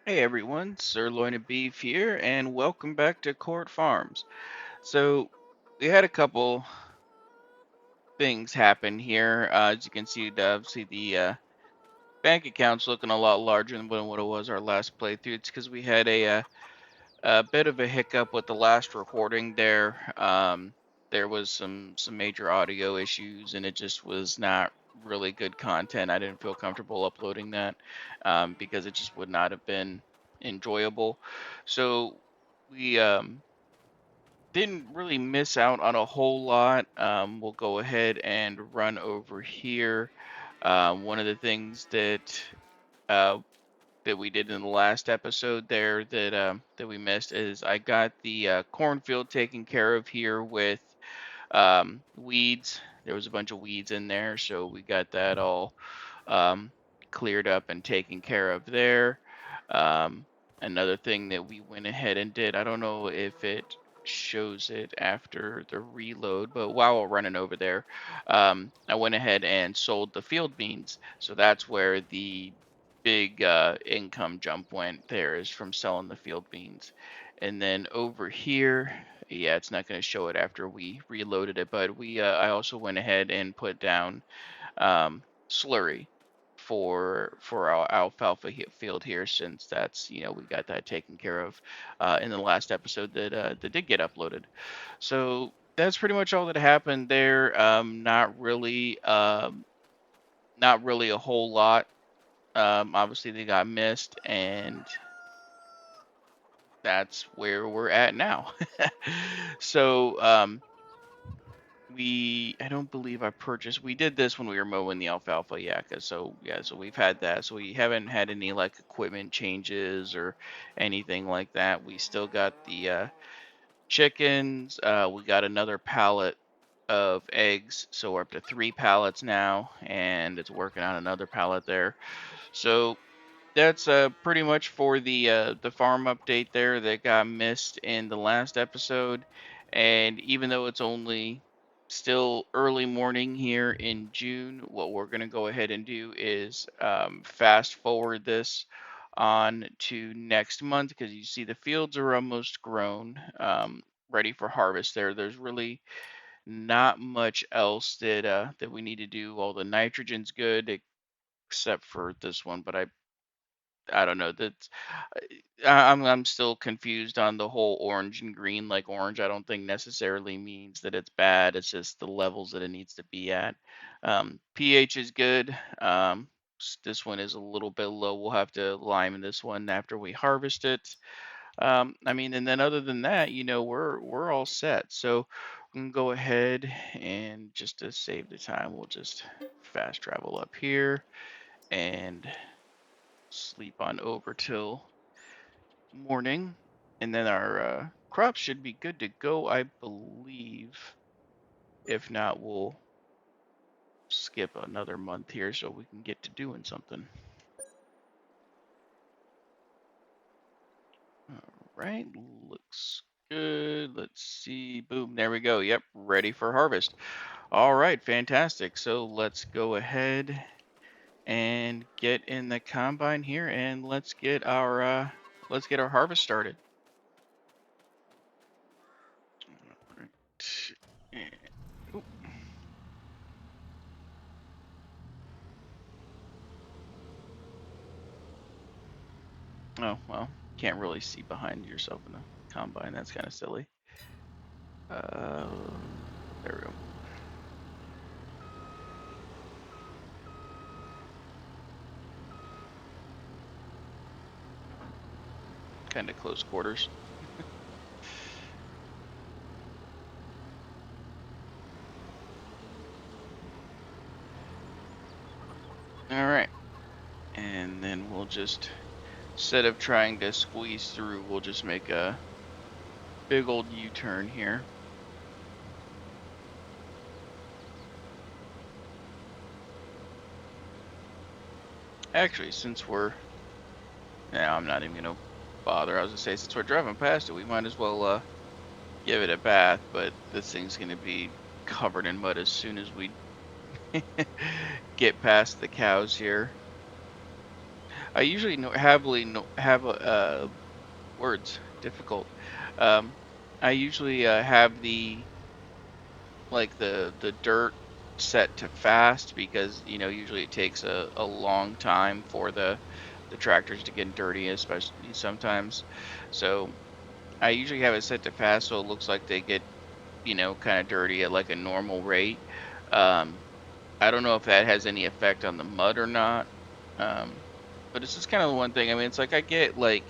Hey everyone, Sirloin of Beef here, and welcome back to Court Farms. So, we had a couple things happen here. As you can see, obviously the bank account's looking a lot larger than what it was our last playthrough. It's because we had a bit of a hiccup with the last recording there. There was some major audio issues, and it just was not really good content. I didn't feel comfortable uploading that because it just would not have been enjoyable. So we didn't really miss out on a whole lot. We'll go ahead and run over here. One of the things uh, that we did in the last episode there that we missed is I got the cornfield taken care of here with weeds. There was a bunch of weeds in there, so we got that all um, cleared up and taken care of there. Um, Another thing that we went ahead and did, I don't know if it shows it after the reload, but while we're running over there, I went ahead and sold the field beans. So that's where the big income jump went there, is from selling the field beans. And then over here, yeah, it's not going to show it after we reloaded it, but I also went ahead and put down slurry for our alfalfa field here, since that's, we got that taken care of in the last episode that did get uploaded. So that's pretty much all that happened there. Not really a whole lot. Obviously they got missed, and that's where we're at now. So I don't believe I purchased. We did this when we were mowing the alfalfa yakka. So yeah, so we've had that. So we haven't had any like equipment changes or anything like that. We still got the chickens. We got another pallet of eggs, so we're up to 3 pallets now, and it's working on another pallet there. So that's pretty much for the farm update there that got missed in the last episode. And even though it's only still early morning here in June, what we're going to go ahead and do is fast forward this on to next month, because you see the fields are almost grown, ready for harvest there. There's really not much else that we need to do. All the nitrogen's good except for this one, but I don't know. That's I'm still confused on the whole orange and green. Like, orange, I don't think necessarily means that it's bad. It's just the levels that it needs to be at. pH is good. This one is a little bit low. We'll have to lime this one after we harvest it. I mean, and then other than that, we're all set. So we can go ahead and, just to save the time, we'll just fast travel up here and sleep on over till morning, and then our crops should be good to go, I believe. If not, we'll skip another month here so we can get to doing something. All right, looks good. Let's see. Boom, there we go. Yep, ready for harvest. All right, fantastic. So let's go ahead and get in the combine here, and let's get our harvest started. All right. And, oh, well, can't really see behind yourself in the combine. That's kind of silly. Uh, there we go. Kind of close quarters. All right. And then we'll just, instead of trying to squeeze through, we'll just make a big old U-turn here. Actually, since I'm not even gonna bother. I was gonna say, since we're driving past it, we might as well give it a bath. But this thing's gonna be covered in mud as soon as we get past the cows here. I usually have words difficult. Um, I usually have the dirt set to fast because usually it takes a long time for the tractors to get dirty, especially sometimes. So I usually have it set to fast so it looks like they get kind of dirty at like a normal rate. Um, I don't know if that has any effect on the mud or not. Um, but it's just kind of the one thing. I mean, it's like I get like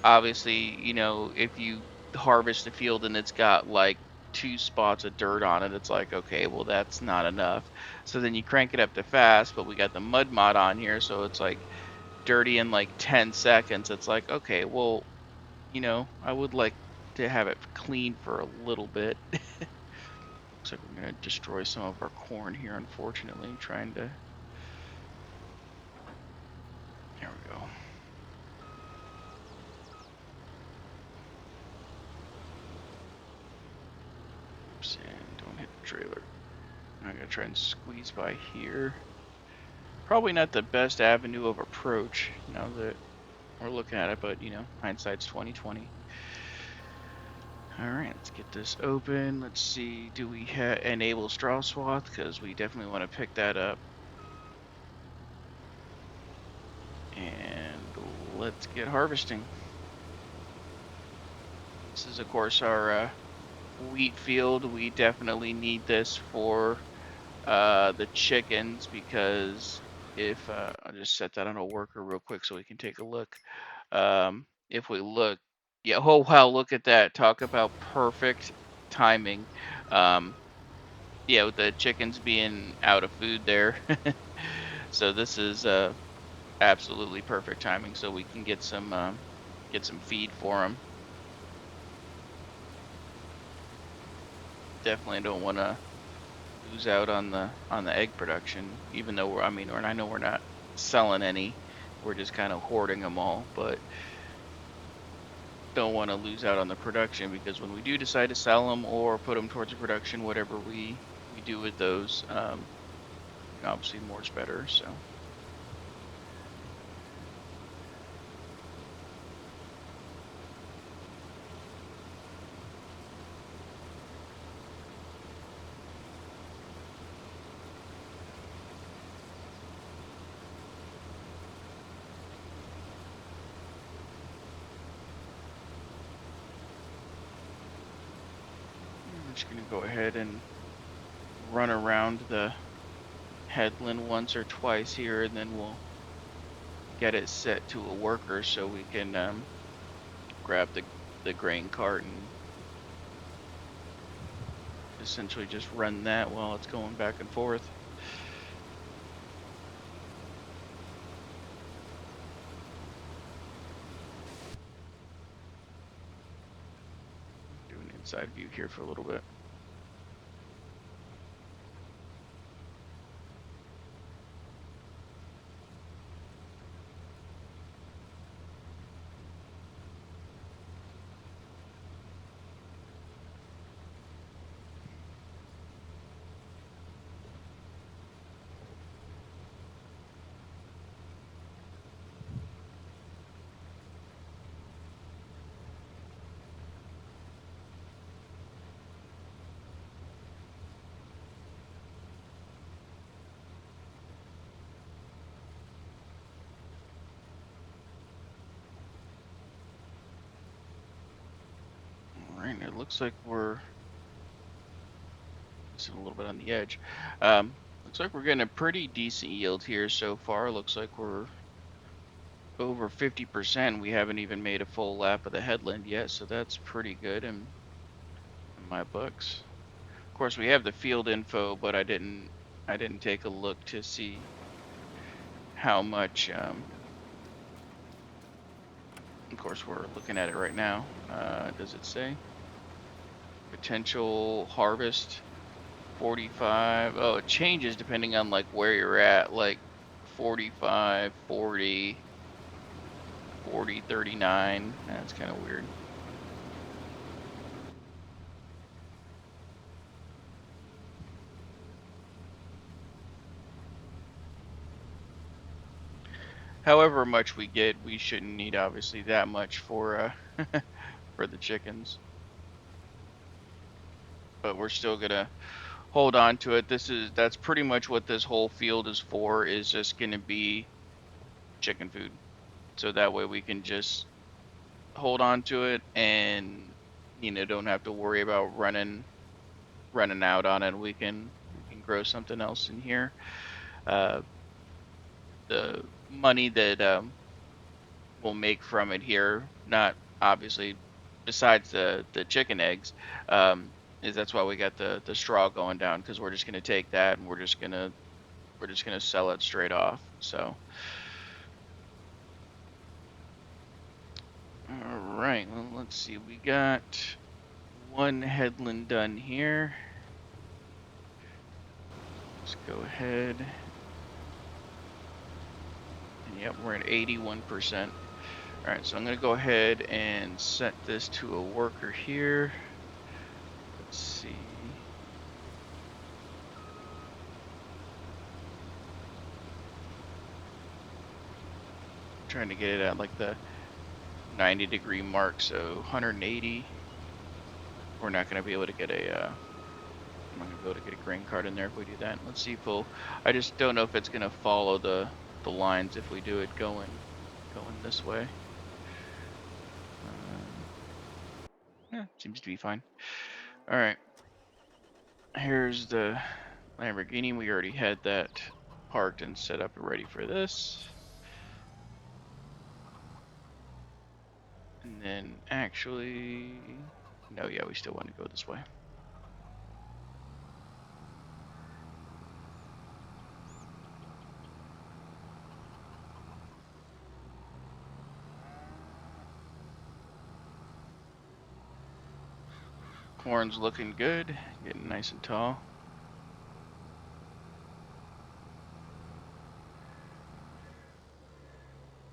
obviously, if you harvest a field and it's got like two spots of dirt on it, it's like, okay, well, that's not enough. So then you crank it up to fast, but we got the mud mod on here, so it's like dirty in like 10 seconds. It's like, okay, well, I would like to have it clean for a little bit. Looks like we're going to destroy some of our corn here, unfortunately, trying to. There we go. Oops, and don't hit the trailer. I'm going to try and squeeze by here. Probably not the best avenue of approach now that we're looking at it, but hindsight's 2020. All right, let's get this open. Let's see, do we enable straw swath? Because we definitely want to pick that up. And let's get harvesting. This is, of course, our wheat field. We definitely need this for the chickens because if I'll just set that on a worker real quick so we can take a look. If we look, yeah, oh wow, look at that. Talk about perfect timing. Um, yeah, with the chickens being out of food there. So this is absolutely perfect timing so we can get some feed for them. Definitely don't want to lose out on the egg production, even though I know we're not selling any. We're just kind of hoarding them all, but don't want to lose out on the production because when we do decide to sell them or put them towards the production, whatever we do with those, obviously more is better. So I'm just gonna go ahead and run around the headland once or twice here, and then we'll get it set to a worker so we can grab the grain cart and essentially just run that while it's going back and forth. Do an inside view here for a little bit. All right, it looks like we're a little bit on the edge. Looks like we're getting a pretty decent yield here so far. Looks like we're over 50%. We haven't even made a full lap of the headland yet, so that's pretty good in my books. Of course, we have the field info, but I didn't take a look to see how much. Of course, we're looking at it right now. Does it say potential harvest 45? Oh, it changes depending on like where you're at, like 45, 40, 40, 39. That's kind of weird. however much we get, we shouldn't need obviously that much for for the chickens. But we're still gonna hold on to it. That's pretty much what this whole field is for, is just gonna be chicken food. So that way we can just hold on to it and don't have to worry about running out on it. We can grow something else in here. Uh, the money that we'll make from it here, not obviously besides the chicken eggs, um, is that's why we got the straw going down, because we're just gonna take that and we're just gonna sell it straight off. So, all right. Well, let's see. We got one headland done here. Let's go ahead. And yep, we're at 81%. All right, so I'm gonna go ahead and set this to a worker here. Let's see. Trying to get it at like the 90-degree mark, so 180. We're not gonna be able to get I'm not gonna be able to get a grain cart in there if we do that. Let's see if I just don't know if it's gonna follow the lines if we do it going this way. Yeah, seems to be fine. All right. Here's the Lamborghini. We already had that parked and set up and ready for this. And then actually, no, yeah, we still want to go this way. Corn's looking good, getting nice and tall.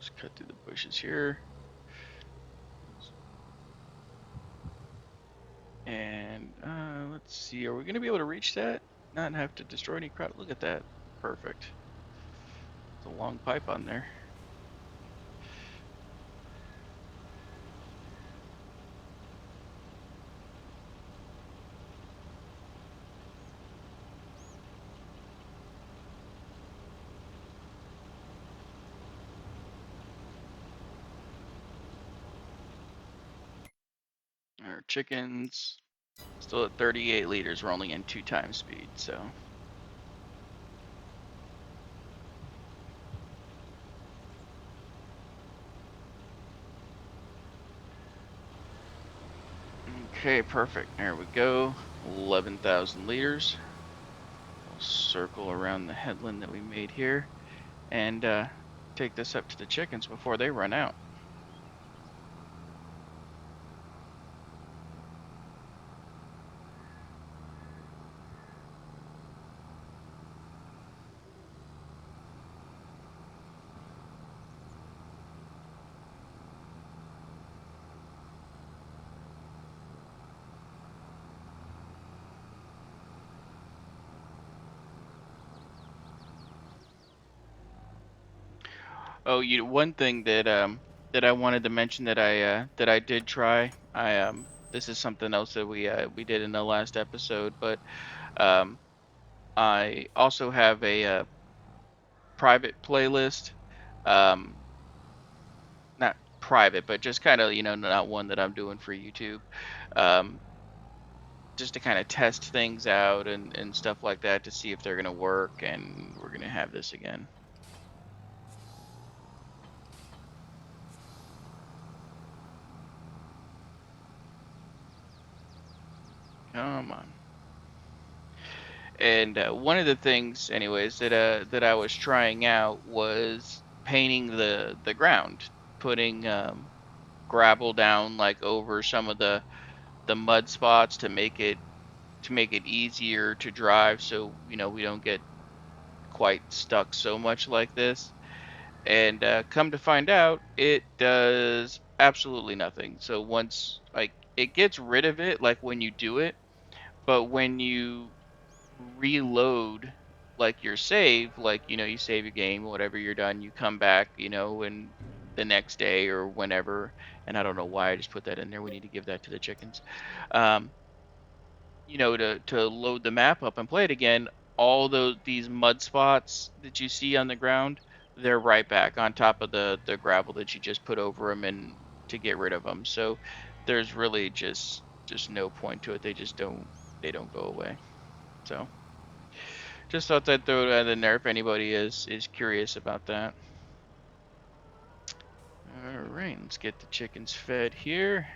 Just cut through the bushes here. And let's see, are we going to be able to reach that? Not have to destroy any crop? Look at that. Perfect. It's a long pipe on there. Our chickens still at 38 liters. We're only in 2 times speed, so. Okay, perfect. There we go. 11,000 liters. We'll circle around the headland that we made here and take this up to the chickens before they run out. Oh, one thing that I wanted to mention that I did try. This is something else that we did in the last episode, but um I also have a private playlist. Um Not private, but just kind of, not one that I'm doing for YouTube. Um just to kind of test things out and stuff like that to see if they're gonna work, and we're gonna have this again. Come on. And one of the things, anyways, that I was trying out was painting the ground, putting gravel down like over some of the mud spots to make it easier to drive, so we don't get quite stuck so much like this. And come to find out, it does absolutely nothing. So once, like, it gets rid of it like when you do it, but when you reload like your save, like, you save your game, whatever you're done, you come back, and the next day or whenever. And I don't know why I just put that in there. We need to give that to the chickens. Um, to load the map up and play it again, all these mud spots that you see on the ground, they're right back on top of the gravel that you just put over them and to get rid of them. So there's really just no point to it. They don't go away. So just thought I'd throw that in there if anybody is curious about that. All right, let's get the chickens fed here.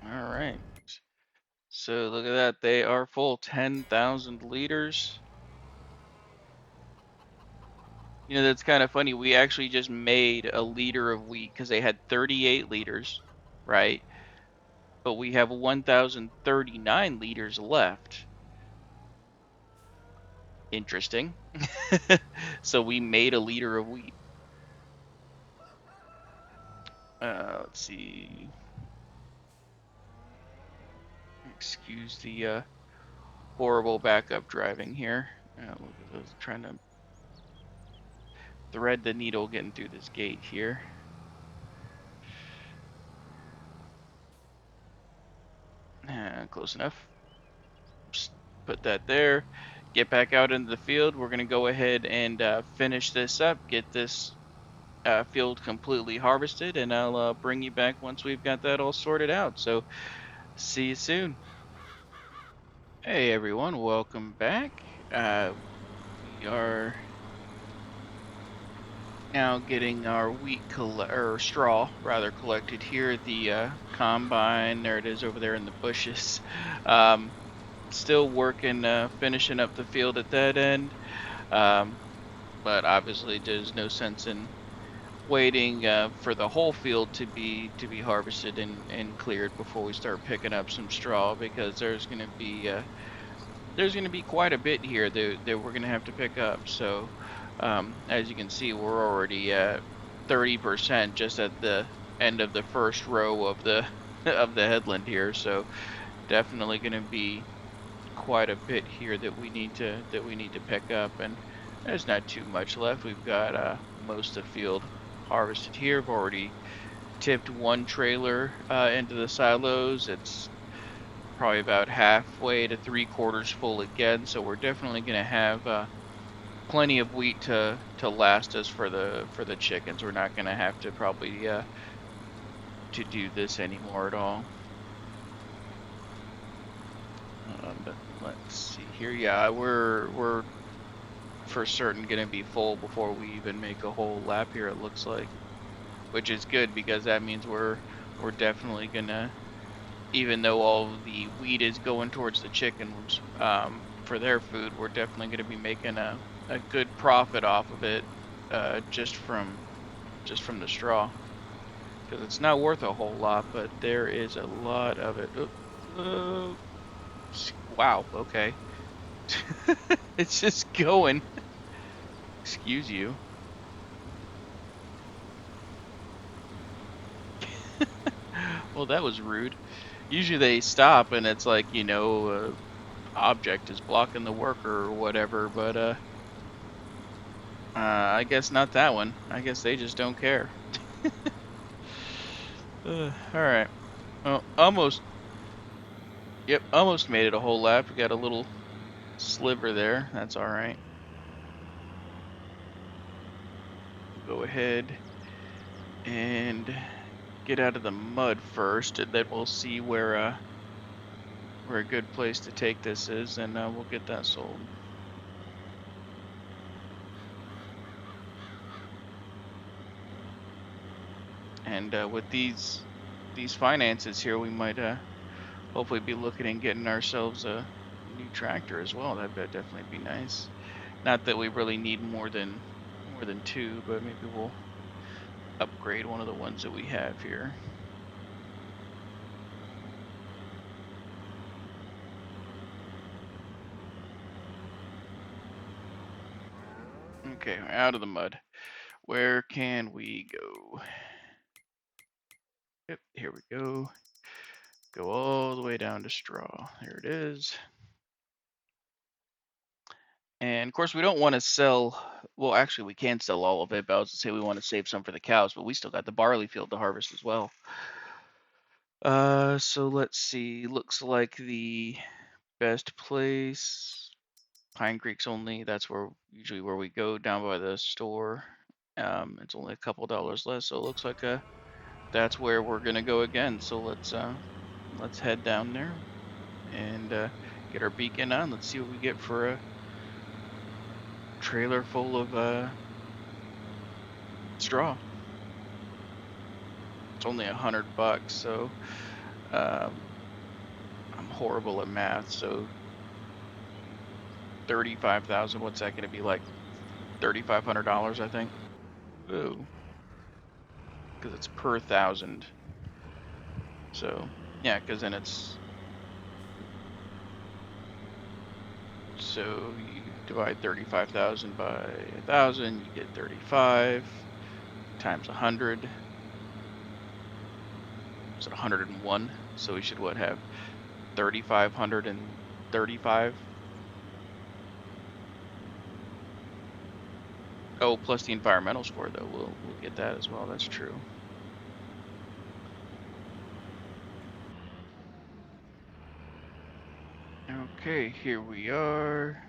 All right. So look at that. They are full 10,000 liters. That's kind of funny. We actually just made a liter of wheat because they had 38 liters, right? But we have 1,039 liters left. Interesting. So we made a liter of wheat. Let's see. Excuse the horrible backup driving here. Look at those, trying to thread the needle getting through this gate here. Close enough. Just put that there. Get back out into the field. We're going to go ahead and finish this up, get this field completely harvested, and I'll bring you back once we've got that all sorted out. So, see you soon. Hey everyone, welcome back. We are now getting our or straw rather collected here at the combine. There it is over there in the bushes. Um, Still working, finishing up the field at that end. But obviously there's no sense in waiting for the whole field to be harvested and cleared before we start picking up some straw, because there's gonna be quite a bit here that we're gonna have to pick up. So as you can see, we're already at 30% just at the end of the first row of the of the headland here. So definitely gonna be quite a bit here that we need to pick up, and there's not too much left. We've got most of the field harvested here. I've already tipped one trailer into the silos. It's probably about halfway to 3/4 full again, so we're definitely going to have plenty of wheat to last us for the chickens. We're not going to have to probably to do this anymore at all. But let's see here. Yeah, we're for certain going to be full before we even make a whole lap here, it looks like, which is good because that means we're definitely going to, even though all of the wheat is going towards the chickens for their food, we're definitely going to be making a good profit off of it just from the straw, because it's not worth a whole lot, but there is a lot of it. Wow, okay. It's just going. Excuse you. Well, that was rude. Usually they stop and it's like, object is blocking the worker or whatever, but I guess not that one. I guess they just don't care. All right. Well, almost. Yep, almost made it a whole lap. We got a little sliver there. That's all right. We'll go ahead and get out of the mud first, and then we'll see where a good place to take this is, and we'll get that sold. And with these finances here, we might hopefully be looking and getting ourselves a new tractor as well. That'd definitely be nice. Not that we really need more than two, but maybe we'll upgrade one of the ones that we have here. Okay, out of the mud. Where can we go? Yep, here we go. Go all the way down to straw. There it is. And of course, we don't want to sell. Well, actually, we can sell all of it, but I was to say we want to save some for the cows, but we still got the barley field to harvest as well. So let's see. Looks like the best place, Pine Creek's only. That's where usually where we go, down by the store. It's only a couple dollars less, so it looks like that's where we're gonna go again. So let's head down there and get our beacon on. Let's see what we get for a trailer full of straw. It's only $100, so I'm horrible at math. So 35,000. What's that gonna be like? $3,500, I think. Ooh, because it's per thousand. So yeah, because then it's so you divide 35,000 by 1,000, you get 35 times 100. Is it 101? So we should what have 3,535. Oh, plus the environmental score though. We'll get that as well. That's true. Okay, here we are.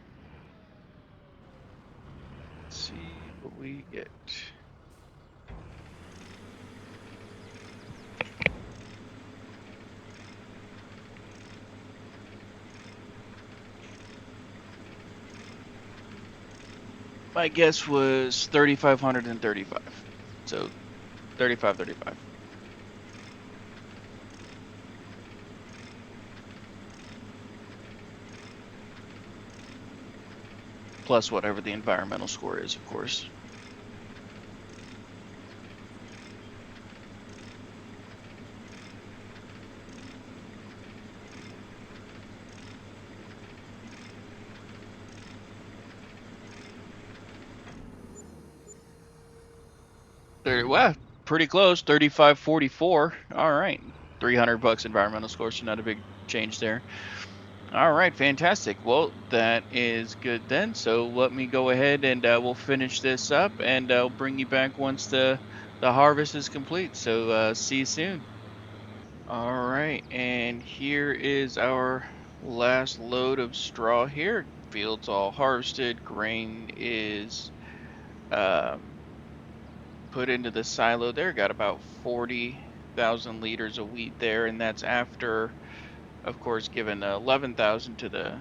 Let's see what we get. My guess was 3,535. So 35. Plus whatever the environmental score is, of course. Wow, pretty close. 3,544. All right, $300 environmental score, so not a big change there. All right, fantastic. Well, that is good then. So let me go ahead and we'll finish this up, and I'll bring you back once the harvest is complete. So see you soon. All right, and here is our last load of straw here. Fields all harvested. Grain is put into the silo there. Got about 40,000 liters of wheat there, and that's after, of course, giving 11,000 to the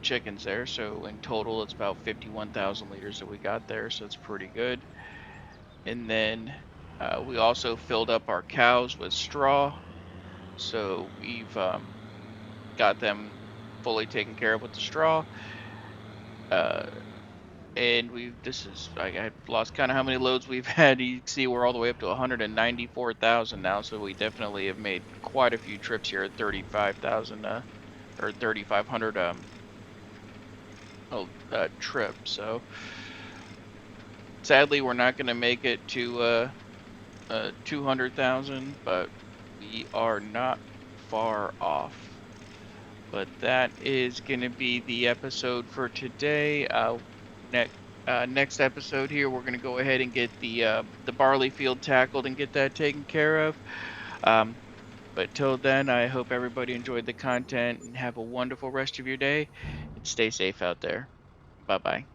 chickens there. So in total, it's about 51,000 liters that we got there. So it's pretty good. And then we also filled up our cows with straw. So we've got them fully taken care of with the straw. And I lost count of how many loads we've had. You can see we're all the way up to 194,000 now, so we definitely have made quite a few trips here at 35,000 or 3,500 trip. So sadly, we're not going to make it to 200,000, but we are not far off. But that is going to be the episode for today. Next episode here, we're going to go ahead and get the barley field tackled and get that taken care of. But till then, I hope everybody enjoyed the content and have a wonderful rest of your day. And stay safe out there. Bye-bye.